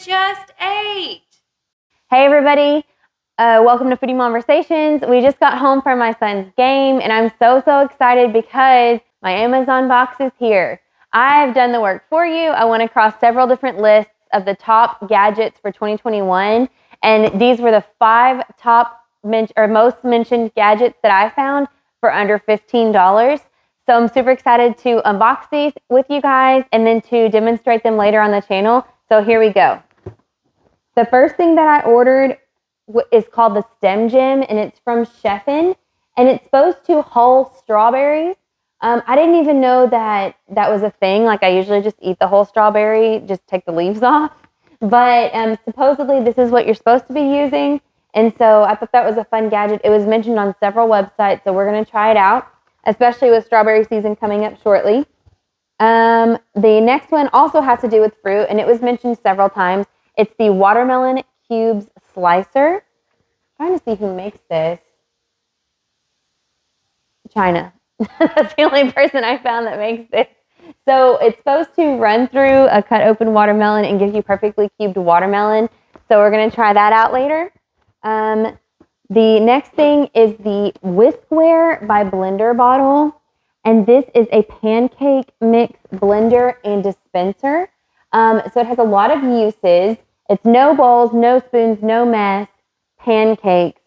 just ate. Hey everybody, welcome to Foodie Mom-versations. We just got home from my son's game and I'm so excited because my Amazon box is here. I've done the work for you. I went across several different lists of the top gadgets for 2021 and these were the 5 top most mentioned gadgets that I found for under $15. So I'm super excited to unbox these with you guys and then to demonstrate them later on the channel. So here we go. The first thing that I ordered is called the Stem Gem, and it's from Chefin, and it's supposed to hull strawberries. I didn't even know that was a thing. Like, I usually just eat the whole strawberry, just take the leaves off. But supposedly this is what you're supposed to be using, and so I thought that was a fun gadget. It was mentioned on several websites, so we're going to try it out, especially with strawberry season coming up shortly. The next one also has to do with fruit, and it was mentioned several times. It's the Watermelon Cubes Slicer. I'm trying to see who makes this. China. That's the only person I found that makes this. So it's supposed to run through a cut open watermelon and give you perfectly cubed watermelon. So we're going to try that out later. The next thing is the Whiskware by Blender bottle. And this is a pancake mix blender and dispenser. So it has a lot of uses. It's no bowls, no spoons, no mess, pancakes.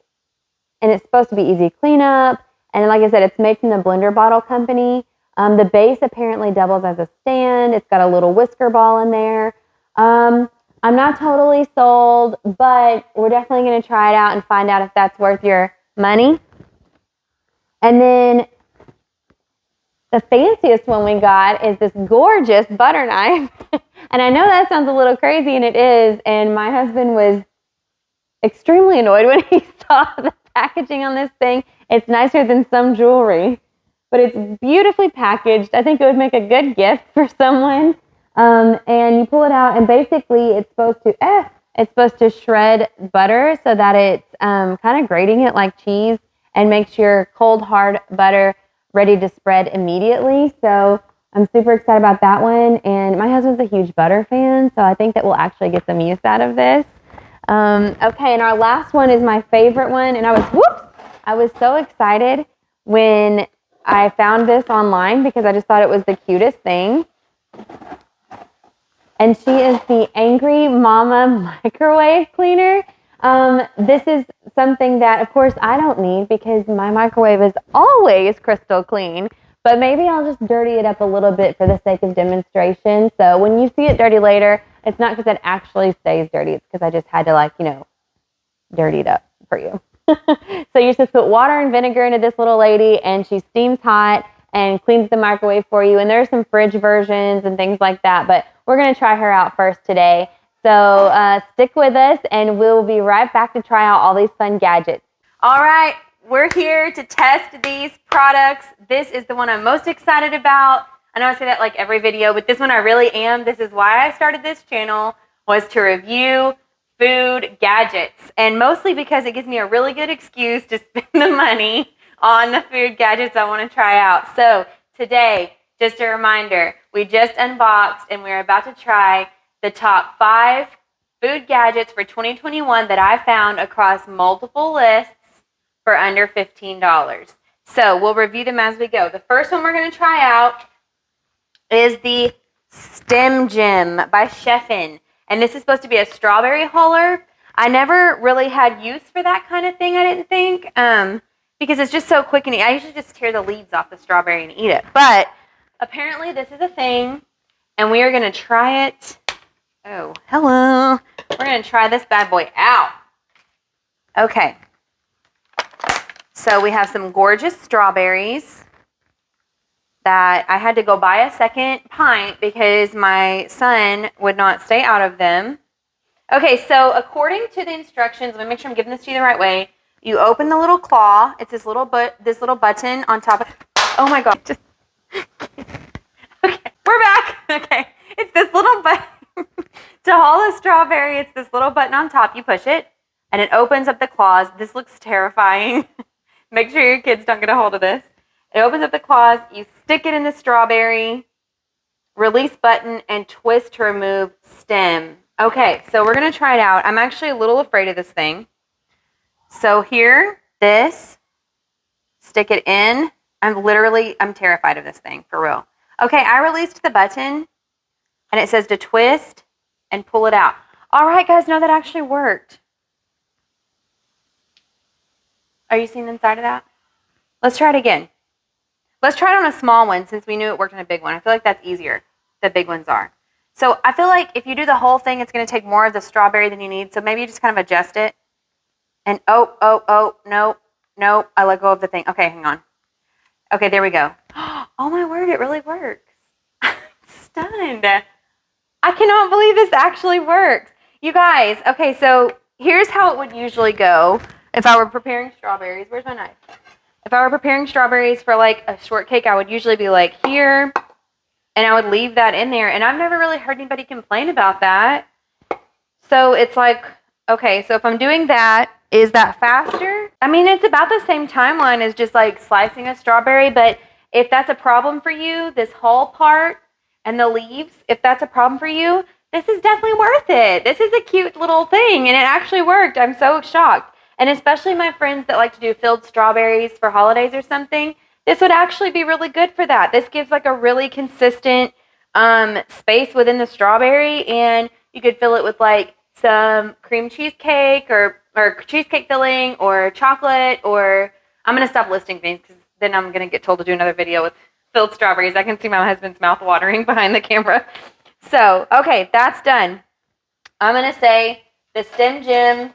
And it's supposed to be easy cleanup. And like I said, it's made from the Blender Bottle Company. The base apparently doubles as a stand. It's got a little whisker ball in there. I'm not totally sold, but we're definitely going to try it out and find out if that's worth your money. And then the fanciest one we got is this gorgeous butter knife. And I know that sounds a little crazy, and it is. And my husband was extremely annoyed when he saw the packaging on this thing. It's nicer than some jewelry, but it's beautifully packaged. I think it would make a good gift for someone. And you pull it out, and basically it's supposed to shred butter so that it's kind of grating it like cheese and makes your cold, hard butter ready to spread immediately. So I'm super excited about that one. And my husband's a huge butter fan, so I think that we'll actually get some use out of this. Okay, and our last one is my favorite one. And I was so excited when I found this online because I just thought it was the cutest thing. And she is the Angry Mama microwave cleaner. This is something that, of course, I don't need because my microwave is always crystal clean. But maybe I'll just dirty it up a little bit for the sake of demonstration. So when you see it dirty later, it's not because it actually stays dirty. It's because I just had to, dirty it up for you. So you just put water and vinegar into this little lady, and she steams hot and cleans the microwave for you. And there are some fridge versions and things like that. But we're going to try her out first today. So stick with us, and we'll be right back to try out all these fun gadgets. All right, we're here to test these products. This is the one I'm most excited about. I know I say that like every video, but this one I really am. This is why I started this channel, was to review food gadgets. And mostly because it gives me a really good excuse to spend the money on the food gadgets I want to try out. So today, just a reminder, we just unboxed and we're about to try the top 5 food gadgets for 2021 that I found across multiple lists for under $15. So we'll review them as we go. The first one we're going to try out is the Stem Gem by Chefin. And this is supposed to be a strawberry huller. I never really had use for that kind of thing, I didn't think, because it's just so quick and easy. I usually just tear the leaves off the strawberry and eat it. But apparently this is a thing, and we are going to try it. Oh, hello. We're going to try this bad boy out. Okay. So we have some gorgeous strawberries that I had to go buy a second pint because my son would not stay out of them. Okay, so according to the instructions, let me make sure I'm giving this to you the right way. You open the little claw. It's this little button on top of. Oh my God. Okay, we're back. Okay, it's this little button to haul a strawberry. It's this little button on top. You push it, and it opens up the claws. This looks terrifying. Make sure your kids don't get a hold of this. It opens up the claws. You stick it in the strawberry, release button, and twist to remove stem. Okay, so we're going to try it out. I'm actually a little afraid of this thing. So here, stick it in. I'm terrified of this thing, for real. Okay, I released the button, and it says to twist and pull it out. All right, guys, no, that actually worked. Are you seeing inside of that? Let's try it again. Let's try it on a small one since we knew it worked on a big one. I feel like that's easier. The big ones are. So I feel like if you do the whole thing, it's going to take more of the strawberry than you need. So maybe you just kind of adjust it. And no, I let go of the thing. Okay, hang on. Okay, there we go. Oh my word, it really works. I'm stunned. I cannot believe this actually works. You guys, okay, so here's how it would usually go if I were preparing strawberries. Where's my knife? If I were preparing strawberries for like a shortcake, I would usually be like here, and I would leave that in there. And I've never really heard anybody complain about that. So it's like, okay, so if I'm doing that, is that faster? I mean, it's about the same timeline as just like slicing a strawberry, but if that's a problem for you, this whole part and the leaves, if that's a problem for you, this is definitely worth it. This is a cute little thing, and it actually worked. I'm so shocked. And especially my friends that like to do filled strawberries for holidays or something, this would actually be really good for that. This gives like a really consistent space within the strawberry, and you could fill it with like some cream cheesecake or cheesecake filling or chocolate, or I'm going to stop listing things because then I'm going to get told to do another video with filled strawberries. I can see my husband's mouth watering behind the camera. So, okay, that's done. I'm going to say the Stem Gem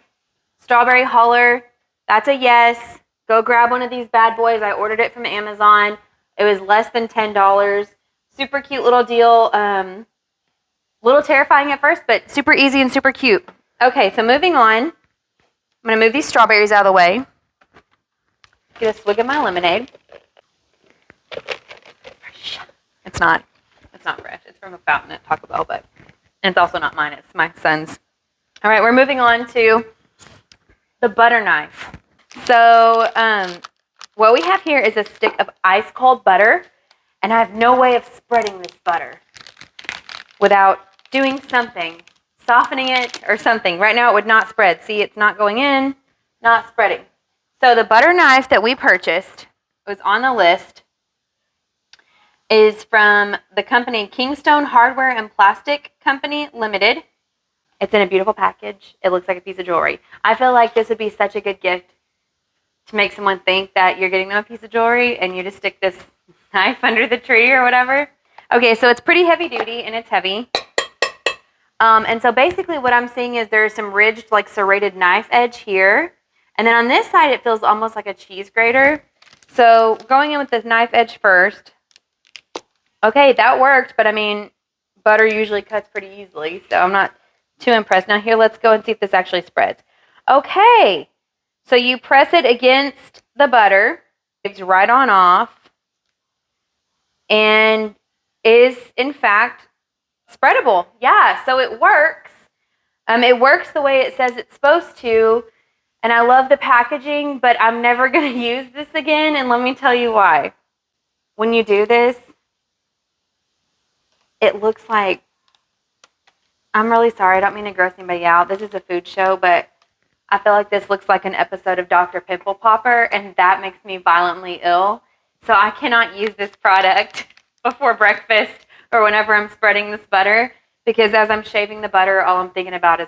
Strawberry Holler, that's a yes. Go grab one of these bad boys. I ordered it from Amazon. It was less than $10. Super cute little deal. Little terrifying at first, but super easy and super cute. Okay, so moving on. I'm going to move these strawberries out of the way. Get a swig of my lemonade. It's not fresh. It's from a fountain at Taco Bell, and it's also not mine. It's my son's. All right, we're moving on to the butter knife. So what we have here is a stick of ice cold butter, and I have no way of spreading this butter without doing something, softening it or something. Right now it would not spread. See, it's not going in, not spreading. So the butter knife that we purchased, was on the list, is from the company Kingstone Hardware and Plastic Company Limited. It's in a beautiful package. It looks like a piece of jewelry. I feel like this would be such a good gift to make someone think that you're getting them a piece of jewelry and you just stick this knife under the tree or whatever. Okay, so it's pretty heavy duty and it's heavy. And so basically what I'm seeing is there's some ridged, like serrated knife edge here. And then on this side, it feels almost like a cheese grater. So going in with this knife edge first. Okay, that worked, but I mean, butter usually cuts pretty easily, so I'm not too impressed. Now here, let's go and see if this actually spreads. Okay, so you press it against the butter. It's right on off. And is, in fact, spreadable. Yeah, so it works. It works the way it says it's supposed to. And I love the packaging, but I'm never going to use this again. And let me tell you why. When you do this, it looks like, I'm really sorry, I don't mean to gross anybody out. This is a food show, but I feel like this looks like an episode of Dr. Pimple Popper, and that makes me violently ill. So I cannot use this product before breakfast or whenever I'm spreading this butter, because as I'm shaving the butter, all I'm thinking about is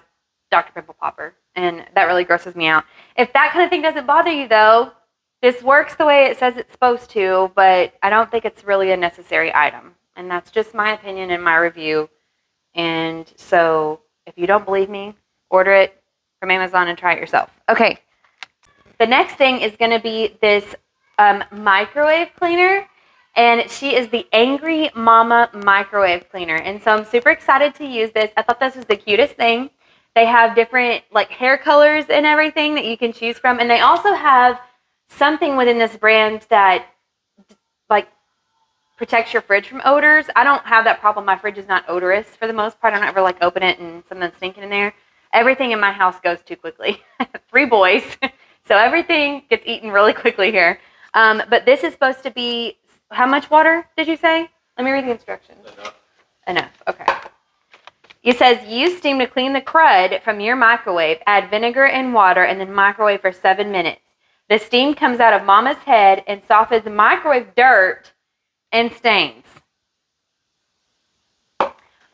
Dr. Pimple Popper, and that really grosses me out. If that kind of thing doesn't bother you, though, this works the way it says it's supposed to, but I don't think it's really a necessary item. And that's just my opinion and my review. And so if you don't believe me, order it from Amazon and try it yourself. Okay, the next thing is going to be this microwave cleaner. And she is the Angry Mama microwave cleaner. And so I'm super excited to use this. I thought this was the cutest thing. They have different like hair colors and everything that you can choose from. And they also have something within this brand that like protects your fridge from odors. I don't have that problem. My fridge is not odorous for the most part. I don't ever like open it and something's stinking in there. Everything in my house goes too quickly. I have 3 boys, so everything gets eaten really quickly here. But this is supposed to be, how much water did you say? Let me read the instructions. Enough. Okay. It says use steam to clean the crud from your microwave. Add vinegar and water and then microwave for 7 minutes. The steam comes out of Mama's head and softens the microwave dirt and stains.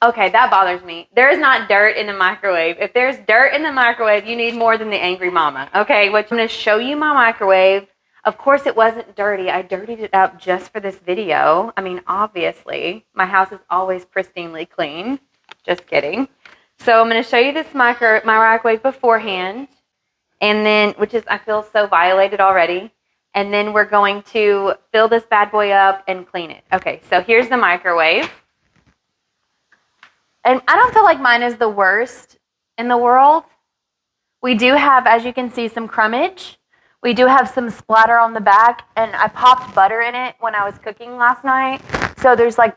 Okay, that bothers me. There is not dirt in the microwave. If there's dirt in the microwave, you need more than the angry mama. Okay, which I'm going to show you my microwave. Of course, it wasn't dirty. I dirtied it up just for this video. I mean, obviously, my house is always pristinely clean. Just kidding. So I'm going to show you this my microwave beforehand, and then, which is, I feel so violated already. And then we're going to fill this bad boy up and clean it. Okay, so here's the microwave. And I don't feel like mine is the worst in the world. We do have, as you can see, some crumbage. We do have some splatter on the back, and I popped butter in it when I was cooking last night. So there's like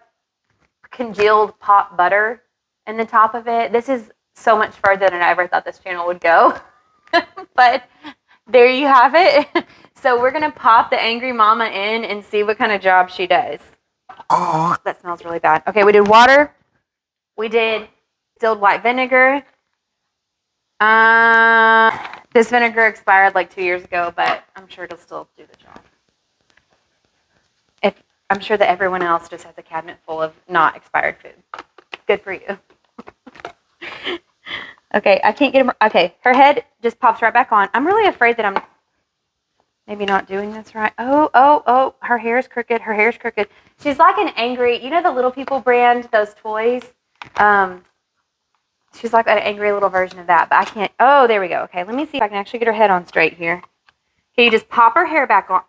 congealed popped butter in the top of it. This is so much further than I ever thought this channel would go. But there you have it. So we're going to pop the angry mama in and see what kind of job she does. Oh, that smells really bad. Okay, we did water. We did distilled white vinegar. This vinegar expired like 2 years ago, but I'm sure it'll still do the job. I'm sure that everyone else just has a cabinet full of not expired food. Good for you. Okay, I can't get her. Okay, her head just pops right back on. I'm really afraid that I'm maybe not doing this right. Oh, her hair is crooked. Her hair is crooked. She's like an angry, you know the Little People brand, those toys? She's like an angry little version of that, but I can't. Oh, there we go. Okay, let me see if I can actually get her head on straight here. Okay, you just pop her hair back on.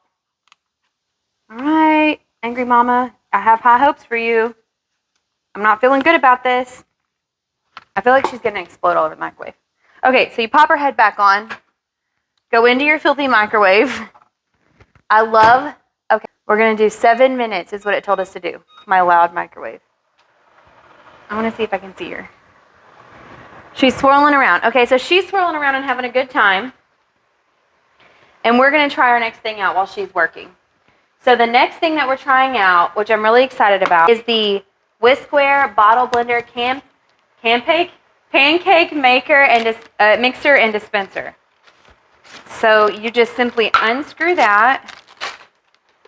All right, angry mama, I have high hopes for you. I'm not feeling good about this. I feel like she's going to explode all over the microwave. Okay, so you pop her head back on. Go into your filthy microwave. Okay, we're going to do 7 minutes is what it told us to do. My loud microwave. I want to see if I can see her. She's swirling around. Okay, so she's swirling around and having a good time. And we're going to try our next thing out while she's working. So the next thing that we're trying out, which I'm really excited about, is the Whiskware Bottle Blender Pancake Maker and Mixer and Dispenser. So you just simply unscrew that.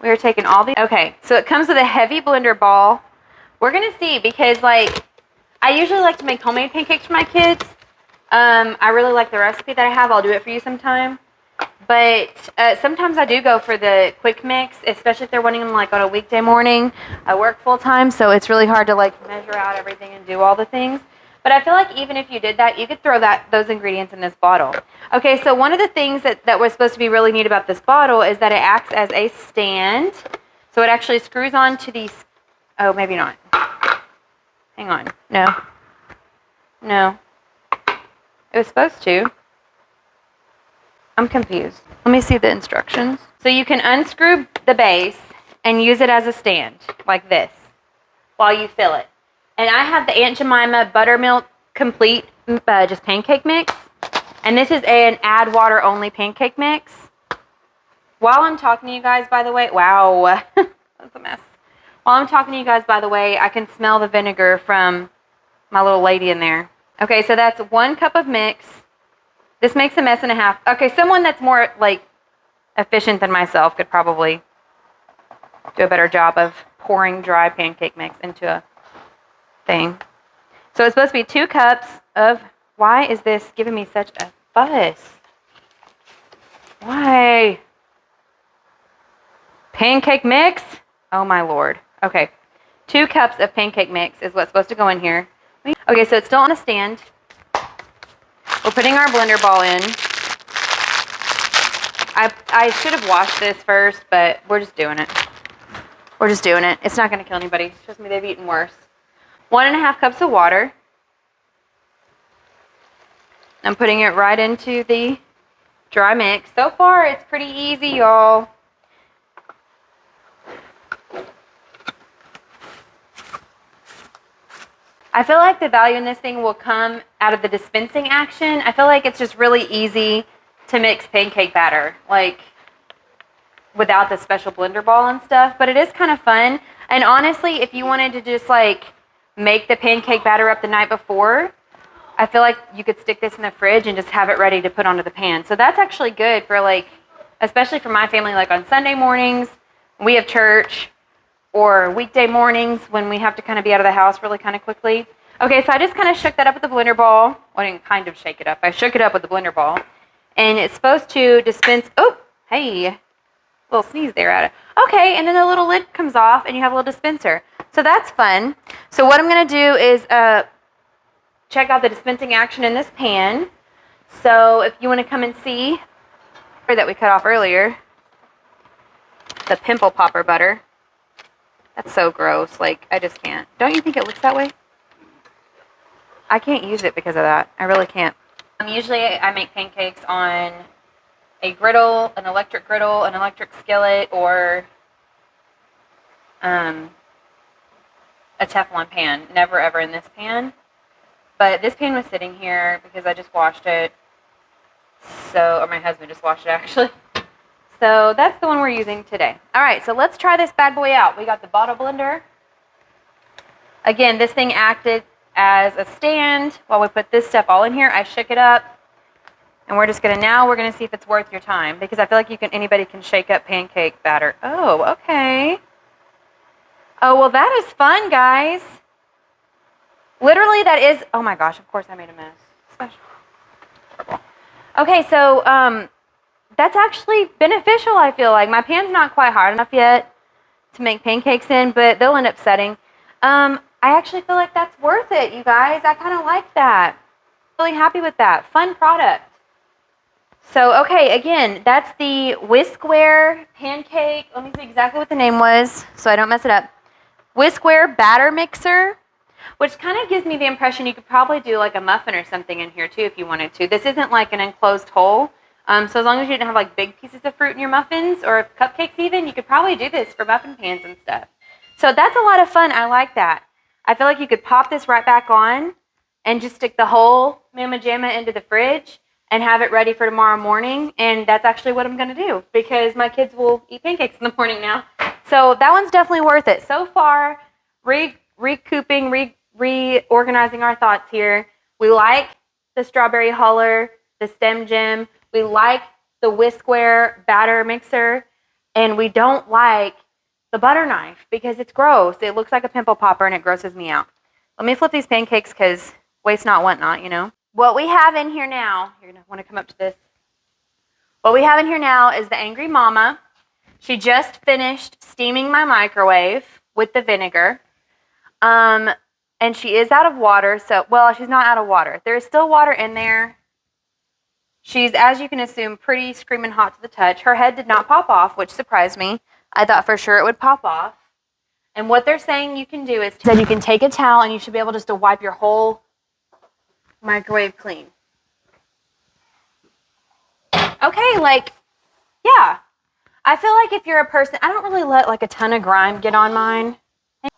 We're taking all these. Okay, so it comes with a heavy blender ball. We're going to see because, like, I usually like to make homemade pancakes for my kids. I really like the recipe that I have. I'll do it for you sometime. But sometimes I do go for the quick mix, especially if they're wanting them like on a weekday morning. I work full time, so it's really hard to like measure out everything and do all the things. But I feel like even if you did that, you could throw those ingredients in this bottle. Okay, so one of the things that was supposed to be really neat about this bottle is that it acts as a stand. So it actually screws on to these. Oh, maybe not. Hang on. No. It was supposed to. I'm confused. Let me see the instructions. So you can unscrew the base and use it as a stand, like this, while you fill it. And I have the Aunt Jemima Buttermilk Complete just pancake mix. And this is an add water only pancake mix. While I'm talking to you guys, by the way, wow, that's a mess. While I'm talking to you guys, by the way, I can smell the vinegar from my little lady in there. Okay, so that's 1 cup of mix. This makes a mess and a half. Okay, someone that's more, like, efficient than myself could probably do a better job of pouring dry pancake mix into a thing. So it's supposed to be 2 cups of... Why is this giving me such a fuss? Why? Pancake mix? Oh, my Lord. Okay, 2 cups of pancake mix is what's supposed to go in here. Okay, so it's still on a stand. We're putting our blender ball in. I should have washed this first, but we're just doing it. It's not going to kill anybody. Trust me, they've eaten worse. 1.5 cups of water. I'm putting it right into the dry mix. So far, it's pretty easy, y'all. I feel like the value in this thing will come out of the dispensing action. I feel like it's just really easy to mix pancake batter, like without the special blender ball and stuff, but it is kind of fun. And honestly, if you wanted to just like make the pancake batter up the night before, I feel like you could stick this in the fridge and just have it ready to put onto the pan. So that's actually good for like, especially for my family, like on Sunday mornings, we have church, or weekday mornings when we have to kind of be out of the house really kind of quickly. Okay, so I just kind of shook that up with the blender ball. Well, I didn't kind of shake it up. I shook it up with the blender ball. And it's supposed to dispense, oh, hey, little sneeze there at it. Okay, and then the little lid comes off and you have a little dispenser. So that's fun. So what I'm going to do is check out the dispensing action in this pan. So if you want to come and see that we cut off earlier, the pimple popper butter. That's so gross. Like, I just can't. Don't you think it looks that way? I can't use it because of that. I really can't. Usually I make pancakes on a griddle, an electric skillet, or a Teflon pan. Never ever in this pan. But this pan was sitting here because I just washed it. So, or my husband just washed it actually. So that's the one we're using today. All right, so let's try this bad boy out. We got the bottle blender. Again, this thing acted as a stand while we put this stuff all in here. I shook it up, and we're just we're gonna see if it's worth your time, because I feel like anybody can shake up pancake batter. Oh, okay. Oh, well, that is fun, guys. Literally, that is, oh my gosh, of course I made a mess. Special. Okay, so that's actually beneficial, I feel like. My pan's not quite hard enough yet to make pancakes in, but they'll end up setting. I actually feel like that's worth it, you guys. I kind of like that. Really happy with that. Fun product. So, okay, again, that's the Whiskware pancake. Let me see exactly what the name was so I don't mess it up. Whiskware batter mixer, which kind of gives me the impression you could probably do like a muffin or something in here too if you wanted to. This isn't like an enclosed hole. So as long as you didn't have like big pieces of fruit in your muffins or cupcakes even, you could probably do this for muffin pans and stuff. So that's a lot of fun. I like that. I feel like you could pop this right back on and just stick the whole Mama Jamma into the fridge and have it ready for tomorrow morning. And that's actually what I'm going to do, because my kids will eat pancakes in the morning now. So that one's definitely worth it. So far, reorganizing our thoughts here. We like the strawberry huller, the stem gem. We like the Whiskware batter mixer, and we don't like the butter knife because it's gross. It looks like a pimple popper and it grosses me out. Let me flip these pancakes because waste not, want not, you know. What we have in here now, you're going to want to come up to this. What we have in here now is the Angry Mama. She just finished steaming my microwave with the vinegar. And she is out of water. So, well, she's not out of water. There is still water in there. She's, as you can assume, pretty screaming hot to the touch. Her head did not pop off, which surprised me. I thought for sure it would pop off. And what they're saying you can do is that you can take a towel and you should be able just to wipe your whole microwave clean. Okay, like, yeah. I feel like if you're a person, I don't really let like a ton of grime get on mine.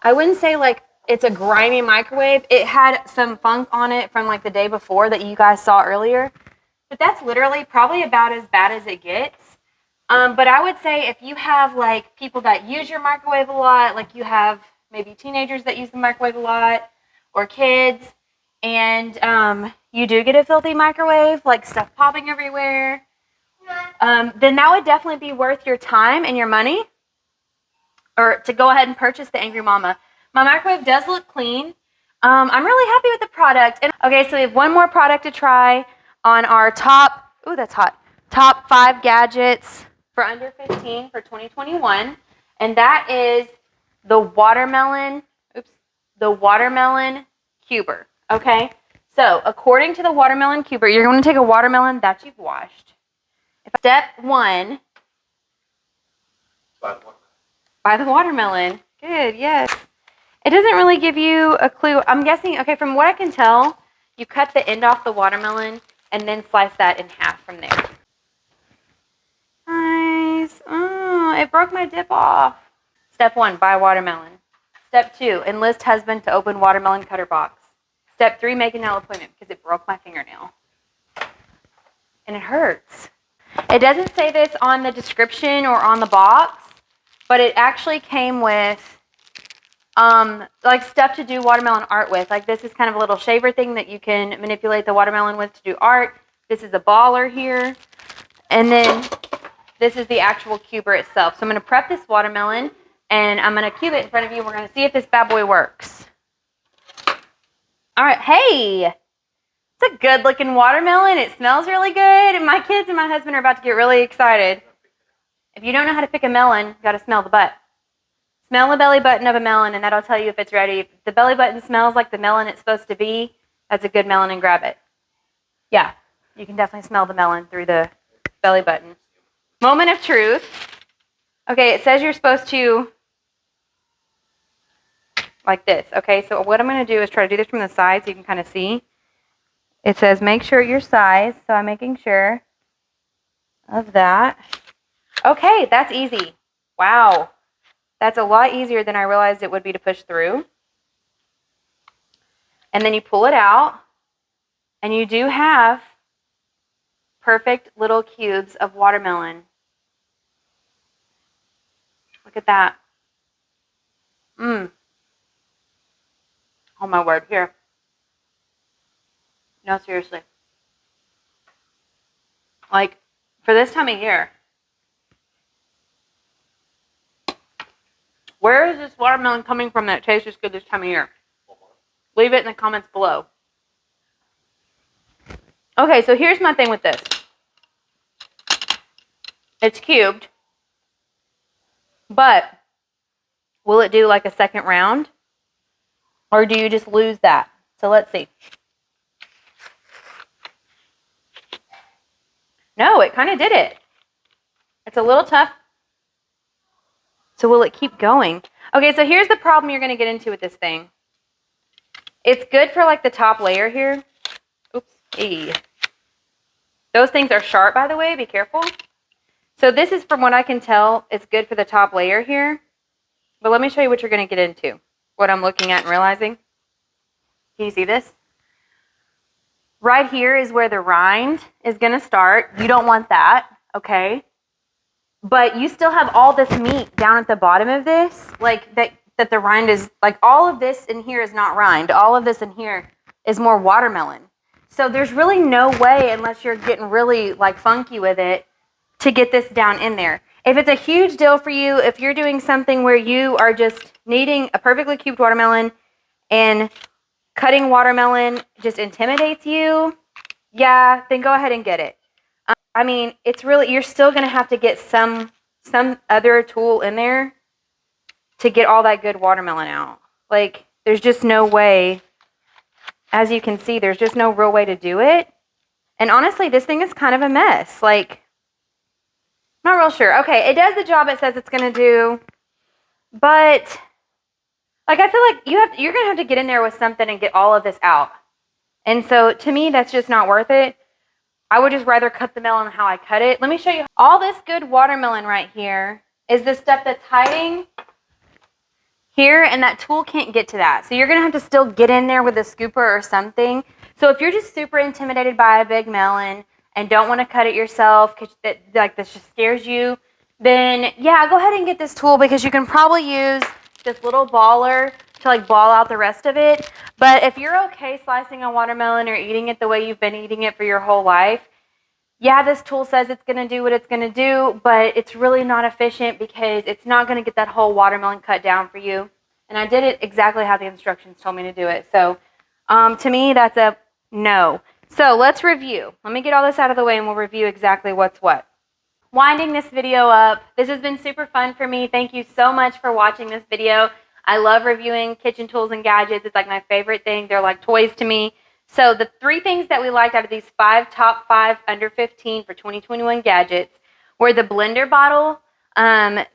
I wouldn't say like it's a grimy microwave. It had some funk on it from like the day before that you guys saw earlier. But that's literally probably about as bad as it gets. But I would say if you have like people that use your microwave a lot, like you have maybe teenagers that use the microwave a lot, or kids, and you do get a filthy microwave, like stuff popping everywhere, then that would definitely be worth your time and your money, or to go ahead and purchase the Angry Mama. My microwave does look clean. I'm really happy with the product. And okay, so we have one more product to try on our top, ooh, that's hot, top 5 gadgets for under 15 for 2021. And that is the watermelon cuber, okay? So according to the watermelon cuber, you're going to take a watermelon that you've washed. Step 1, buy the watermelon. Good, yes. It doesn't really give you a clue. I'm guessing, okay, from what I can tell, you cut the end off the watermelon and then slice that in half from there. Nice. Oh, it broke my dip off. Step 1, buy watermelon. Step 2, enlist husband to open watermelon cutter box. Step 3, make a nail appointment because it broke my fingernail. And it hurts. It doesn't say this on the description or on the box, but it actually came with like stuff to do watermelon art with. Like this is kind of a little shaver thing that you can manipulate the watermelon with to do art. This is a baller here. And then this is the actual cuber itself. So I'm going to prep this watermelon and I'm going to cube it in front of you. We're going to see if this bad boy works. All right. Hey, it's a good looking watermelon. It smells really good. And my kids and my husband are about to get really excited. If you don't know how to pick a melon, you got to smell the butt. Smell the belly button of a melon, and that'll tell you if it's ready. If the belly button smells like the melon it's supposed to be, that's a good melon, and grab it. Yeah, you can definitely smell the melon through the belly button. Moment of truth. Okay, it says you're supposed to, like this. Okay, so what I'm going to do is try to do this from the side so you can kind of see. It says make sure your size, so I'm making sure of that. Okay, that's easy. Wow. That's a lot easier than I realized it would be to push through. And then you pull it out, and you do have perfect little cubes of watermelon. Look at that. Oh my word, here. No, seriously. Like, for this time of year, where is this watermelon coming from that tastes as good this time of year? Leave it in the comments below. Okay, so here's my thing with this. It's cubed, but will it do like a second round? Or do you just lose that? So let's see. No, it kind of did it. It's a little tough. So will it keep going? Okay, so here's the problem you're going to get into with this thing. It's good for like the top layer here. Oops. Hey. Those things are sharp, by the way. Be careful. So this is, from what I can tell, it's good for the top layer here. But let me show you what you're going to get into. What I'm looking at and realizing. Can you see this? Right here is where the rind is going to start. You don't want that, okay? But you still have all this meat down at the bottom of this, like that the rind is, like all of this in here is not rind. All of this in here is more watermelon. So there's really no way, unless you're getting really like funky with it, to get this down in there. If it's a huge deal for you, if you're doing something where you are just needing a perfectly cubed watermelon and cutting watermelon just intimidates you, yeah, then go ahead and get it. I mean, it's really, you're still going to have to get some other tool in there to get all that good watermelon out. Like, there's just no way, as you can see, there's just no real way to do it. And honestly, this thing is kind of a mess. Like, not real sure. Okay, it does the job it says it's going to do, but like, I feel like you're going to have to get in there with something and get all of this out. And so to me, that's just not worth it. I would just rather cut the melon how I cut it. Let me show you. All this good watermelon right here is the stuff that's hiding here, and that tool can't get to that. So you're going to have to still get in there with a scooper or something. So if you're just super intimidated by a big melon and don't want to cut it yourself because this just scares you, then yeah, go ahead and get this tool, because you can probably use this little baller to like ball out the rest of it. But if you're okay slicing a watermelon or eating it the way you've been eating it for your whole life, yeah, this tool says it's going to do what it's going to do, but it's really not efficient because it's not going to get that whole watermelon cut down for you. And I did it exactly how the instructions told me to do it. So to me, that's a no. So let's review. Let me get all this out of the way and we'll review exactly what's what. Winding this video up, this has been super fun for me. Thank you so much for watching this video. I love reviewing kitchen tools and gadgets. It's like my favorite thing. They're like toys to me. So the 3 things that we liked out of these top 5 under 15 for 2021 gadgets were the blender bottle, the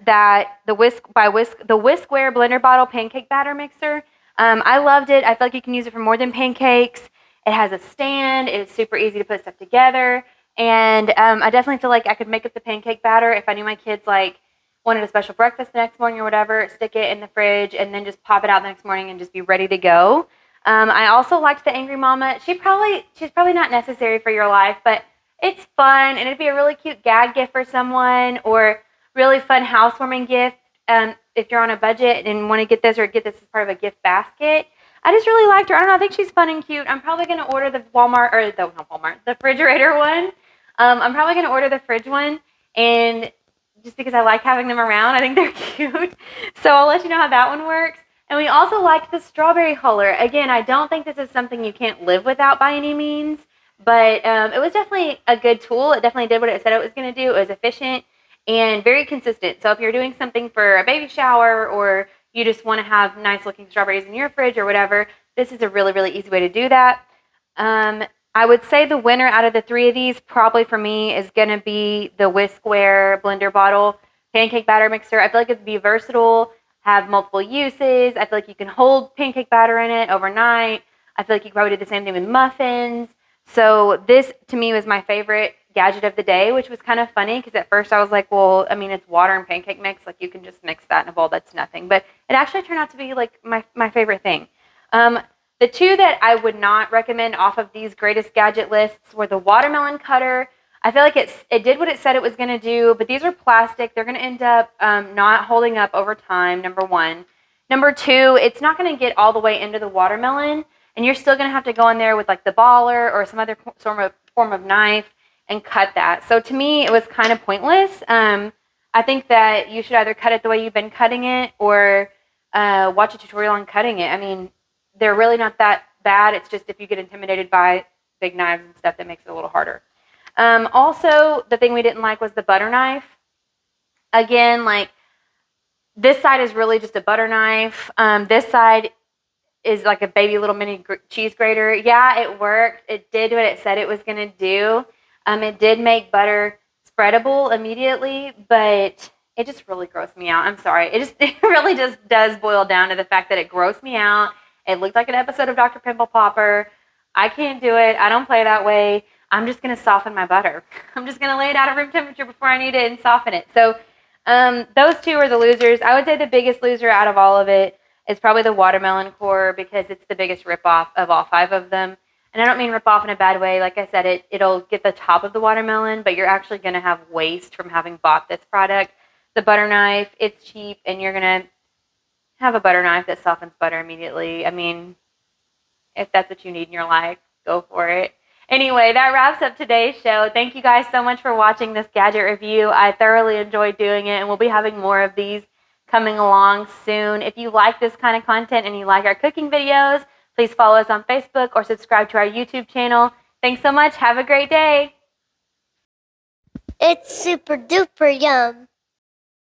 Whiskware blender bottle pancake batter mixer. I loved it. I feel like you can use it for more than pancakes. It has a stand. It's super easy to put stuff together. And I definitely feel like I could make up the pancake batter if I knew my kids like wanted a special breakfast the next morning or whatever, stick it in the fridge and then just pop it out the next morning and just be ready to go. I also liked the Angry Mama. She's probably not necessary for your life, but it's fun and it'd be a really cute gag gift for someone or really fun housewarming gift. if you're on a budget and want to get this or get this as part of a gift basket. I just really liked her. I don't know. I think she's fun and cute. I'm probably going to order the the refrigerator one. I'm probably going to order the fridge one. And just because I like having them around, I think they're cute. So I'll let you know how that one works. And we also liked the strawberry holder. Again, I don't think this is something you can't live without by any means. But it was definitely a good tool. It definitely did what it said it was going to do. It was efficient and very consistent. So if you're doing something for a baby shower or you just want to have nice looking strawberries in your fridge or whatever, this is a really, really easy way to do that. I would say the winner out of the three of these probably for me is going to be the Whiskware blender bottle pancake batter mixer. I feel like it'd be versatile, have multiple uses. I feel like you can hold pancake batter in it overnight. I feel like you could probably do the same thing with muffins. So this to me was my favorite gadget of the day, which was kind of funny because at first I was like, well, I mean, it's water and pancake mix. Like you can just mix that in a bowl. That's nothing. But it actually turned out to be like my favorite thing. The two that I would not recommend off of these greatest gadget lists were the watermelon cutter. I feel like it did what it said it was going to do, but these are plastic. They're going to end up not holding up over time, number one. Number two, it's not going to get all the way into the watermelon, and you're still going to have to go in there with like the baller or some other form of knife and cut that. So to me, it was kind of pointless. I think that you should either cut it the way you've been cutting it or watch a tutorial on cutting it. I mean, they're really not that bad. It's just if you get intimidated by big knives and stuff, that makes it a little harder. Also, the thing we didn't like was the butter knife. Again, like this side is really just a butter knife. This side is like a baby little mini cheese grater. Yeah, it worked. It did what it said it was going to do. It did make butter spreadable immediately, but it just really grossed me out. I'm sorry. It really just does boil down to the fact that it grossed me out. It looked like an episode of Dr. Pimple Popper. I can't do it. I don't play that way. I'm just going to soften my butter. I'm just going to lay it out at room temperature before I need it and soften it. So those two are the losers. I would say the biggest loser out of all of it is probably the watermelon core because it's the biggest ripoff of all five of them. And I don't mean rip off in a bad way. Like I said, it'll get the top of the watermelon, but you're actually going to have waste from having bought this product. The butter knife, it's cheap, and you're going to have a butter knife that softens butter immediately. I mean, if that's what you need in your life, go for it. Anyway, that wraps up today's show. Thank you guys so much for watching this gadget review. I thoroughly enjoyed doing it, and we'll be having more of these coming along soon. If you like this kind of content and you like our cooking videos, please follow us on Facebook or subscribe to our YouTube channel. Thanks so much. Have a great day. It's super duper yum.